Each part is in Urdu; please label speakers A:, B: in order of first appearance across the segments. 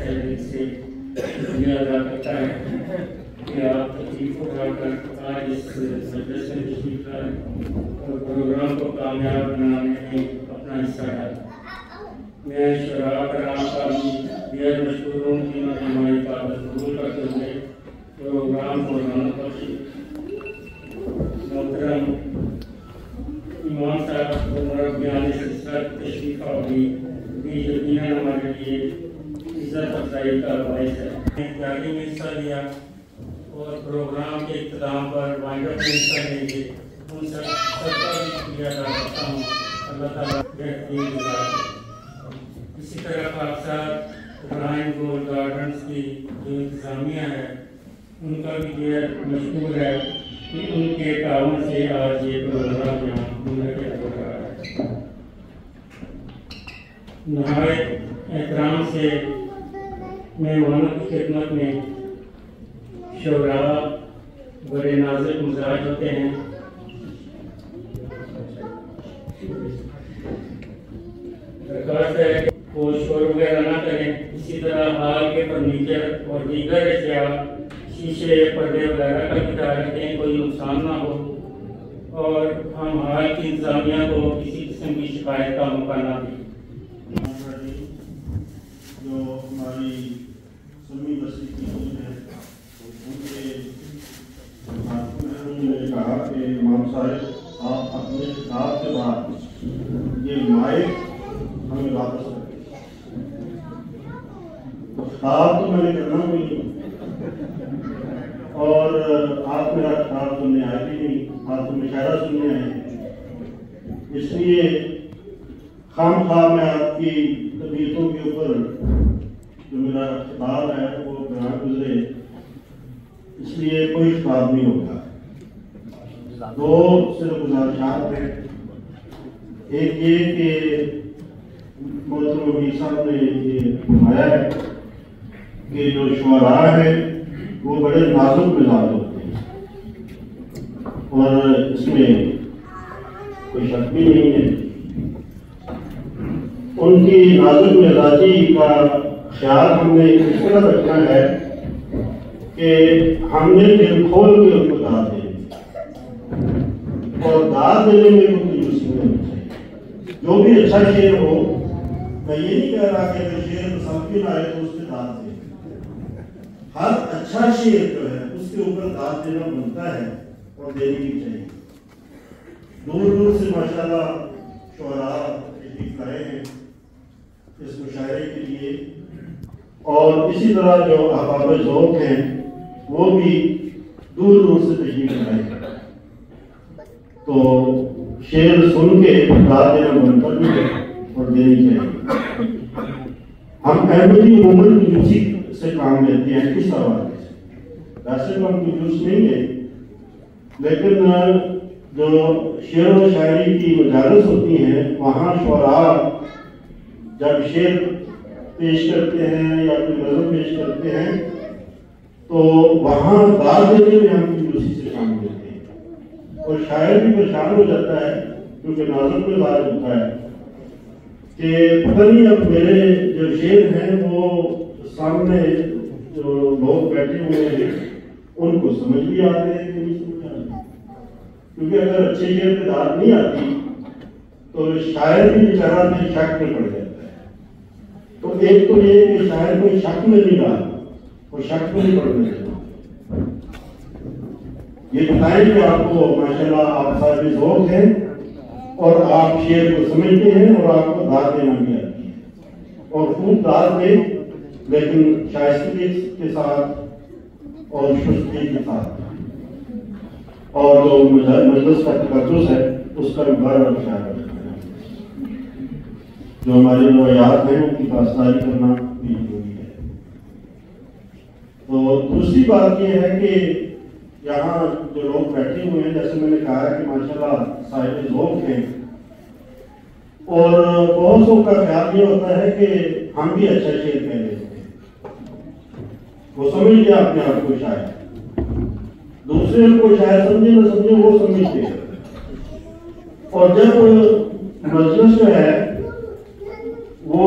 A: دل سے شکریہ ادا کرتا ہے کہ آپ تکلیف اٹھا کر آج اس مجلس میں تشریف لائے اور پروگرام کو کامیاب بنانے میں اپنا حصہ ڈالا۔ میں شراء کرام کا بھی بےحد مشکور ہوں کہ انہوں نے ہماری دعوت قبول کرتے ہوئے پروگرام کو رونق بخشی۔ محترم امام صاحب کو مربیان سلسلہ تشریف آوری بھی یقیناً ہمارے لیے عزت افزائی کا باعث ہے۔ تیاری میں حصہ لیا اور پروگرام کے اختتام پر وائنڈ اپ میں حصہ لیں گے، ان سب کا بھی شکریہ ادا کرتا ہوں۔ اللہ تعالیٰ بہترین گزارے۔ اسی طرح خاصہ ابراہیم گول گارڈنز کی جو انتظامیہ ہے ان کا بھی بہت مشکور ہے کہ ان کے تعاون سے آج یہ پروگرام یہاں منعقد ہو رہا ہے۔ نہایت احترام سے مہمانوں کی خدمت میں شعراء بڑے نازک مزاج ہوتے ہیں۔ درخواست ہے کہ وہ شور وغیرہ نہ کریں۔ اسی طرح ہال کے فرنیچر اور دیگر اشیاء شیشے پردے وغیرہ کا بھی خیال رکھیں، کوئی نقصان نہ ہو اور ہم ہال کی انتظامیہ کو کسی قسم کی شکایت کا موقع نہ دیں۔
B: جو ہماری سنی بستی کی ٹیم ہے ان کے انہوں نے کہا کہ امام صاحب آپ اپنے خطاب کے بعد یہ مائک ہمیں واپس رکھیں۔ خطاب تو میں نے کرنا بھی نہیں اور آپ میرا خطاب سننے آئے بھی نہیں، آپ تو مشاعرہ سننے آئے ہیں، اس لیے خام خواہ میں آپ کی طبیعتوں کے اوپر جو میرا خطاب ہے وہ بیان گزرے، اس لیے کوئی خطاب نہیں ہوگا۔ دو صرف گزارشات ہیں۔ ایک یہ کہ محترم امیر صاحب نے یہ فرمایا ہے کہ جو شعراء ہیں وہ بڑے نازک مزاج ہوتے ہیں اور اس میں کوئی شک بھی نہیں ہے۔ ان کی نازک مزاجی کا خیال ہم نے اس طرح رکھنا ہے کہ ہم نے دل کھول کے ان کو داد دینی اور داد دینے میں کوئی کنجوسی نہیں ہونی چاہیے۔ جو بھی اچھا شعر ہو، میں یہ نہیں کہہ رہا کہ اگر شعر پسند بھی نہ آئے تو اس پہ داد دیں۔ ہر اچھا شعر جو ہے اس کے اوپر داد دینا بنتا ہے اور دینی بھی چاہیے۔ دور دور سے ماشاءاللہ شعراء تشریف لائے ہیں اس مشاعرے کے لیے، اور اسی طرح جو احباب ذوق ہیں وہ بھی دور دور سے تشریف لائے ہیں، تو شعر سن کے داد دینا بنتا بھی ہے اور دینی چاہیے۔ ہم احمدی عموماً کنجوسی سے کام لیتے ہیں کس حوالے سے؟ ویسے تو ہم کنجوس نہیں ہیں، لیکن جو شعر و شاعری کی مجالس ہوتی ہیں وہاں شعراء جب شعر پیش کرتے ہیں یا کوئی نظم پیش کرتے ہیں تو وہاں داد دینے میں ہم کنجوسی سے کام لیتے ہیں اور شاعر بھی پریشان ہو جاتا ہے کیونکہ نازک مزاج ہوتا ہے کہ پتہ نہیں اب میرے جو شعر ہیں وہ سامنے جو لوگ بیٹھے ہوئے ہیں ان کو سمجھ بھی آتے ہیں کہ نہیں سمجھ آتے، کیونکہ اگر اچھے شعر پہ داد نہیں آتی تو شاعر بھی بیچارہ میں شک میں پڑ جاتا ہے۔ تو ایک تو یہ کہ شاعر کوئی شک میں نہیں ڈالتا، وہ شک میں نہیں پڑنے دیتا۔ یہ بتائیں کہ آپ کو ماشاءاللہ آپ صاحب ذوق ہیں اور آپ شعر کو سمجھتے ہیں اور آپ کو داد دینا بھی آتی ہے، اور خوب داد دیں لیکن شائستگی کے ساتھ اور شستگی کے ساتھ، اور جو مجلس کا تقدس ہے اس کا بھی بڑا خیال رکھنا ہے۔ جو ہمارے روایات ہیں ان کی پاسداری کرنا بھی ضروری ہے۔ تو دوسری بات یہ ہے کہ یہاں جو لوگ بیٹھے ہوئے ہیں جیسے میں نے کہا ہے کہ ماشاءاللہ صاحب ذوق ہیں، اور بہت سو کا خیال یہ ہوتا ہے کہ ہم بھی اچھا شعر کہہ لیتے ہیں، وہ سمجھ لیا اپنے آپ کو شاعر، دوسرے کو شاعر سمجھے نہ سمجھے وہ سمجھتے ہیں، اور جب مجلس جو ہے وہ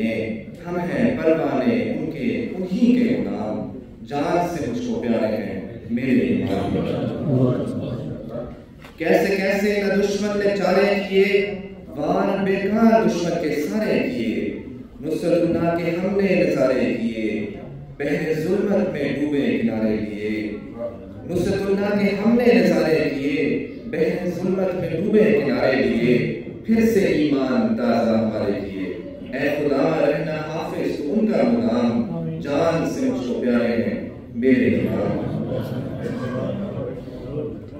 C: لیے ہم ہیں پروانے ان کے انہی کے غلام جان سے مجھ کو پیارے ہیں میرے امام کیسے کیسے نہ دشمن نے چارے کیے وار بیکار دشمن کے سارے کیے نصرت اللہ کے ہم نے نظارے کیے بہر ظلمت میں ڈوبے کنارے لیے نصرت اللہ کے ہم نے نظارے کیے بہر ظلمت میں ڈوبے کنارے لیے پھر سے ایمان تازہ ہمارے کیے اے خدا رہنا حافظ تو ان کا غلام جان سے مجھ کو پیارے ہیں میرے امام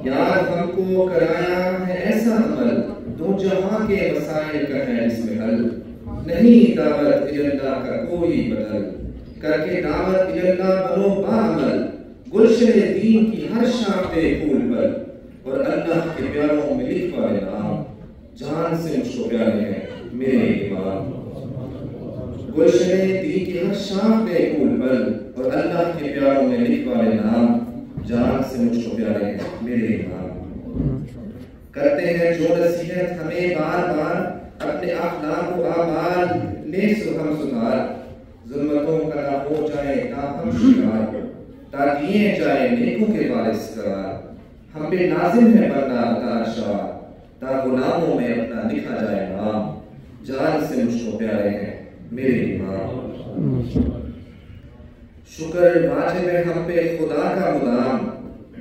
C: یاد ہم کو کرایا ہے ایسا عمل دو جہاں کے مسائل کا ہے اس میں حل نہیں دعوت اللہ کا کوئی بدل کر کے دعوت اللہ بنو باعمل گلشن دین کی ہر شاخ پہ پھول پر اور اللہ کے پیاروں میں لکھوا نام جان سے مجھ کو پیارے ہیں میرے امام گلشن دین کی ہر شاخ پہ پھول پر اور اللہ کے پیاروں میں لکھوا نام جان سے مجھ کو پیارے ہیں میرے امام کرتے ہیں جو نصیحت ہمیں بار بار اپنے اخلاق و اعمال لے ہم سدھار ظلمتوں کا نہ ہو جائے ہم شکار تاکہ جائے نیکوں کے وارث قرار ہم پہ لازم ہے بننا عطا تا غلاموں میں اپنا لکھا جائے نام جان سے مجھ کو پیارے ہیں میرے امام شکر واجب ہے ہم پہ خدا کا مدام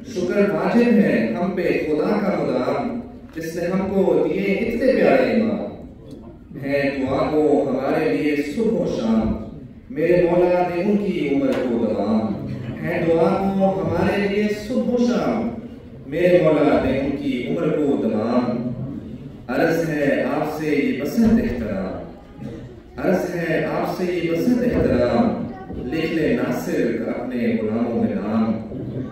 C: شکر واجب ہے ہم پہ خدا کا مدام جس نے ہم کو دیے اتنے پیارے امام ہے دعا کو ہمارے لیے صبح و شام میرے مولا دے ان کی عمر کو دوام ہے دعا کو ہمارے لیے صبح و شام میرے مولا دے ان کی عمر کو دوام عرض ہے آپ سے یہ بسنت احترام عرض ہے آپ سے یہ بسنت احترام لکھ لے ناصر کا اپنے غلاموں میں نام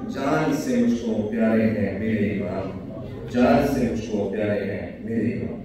C: جان سے مجھ کو پیارے ہیں میرے امام جان سے مجھ کو پیارے ہیں میرے امام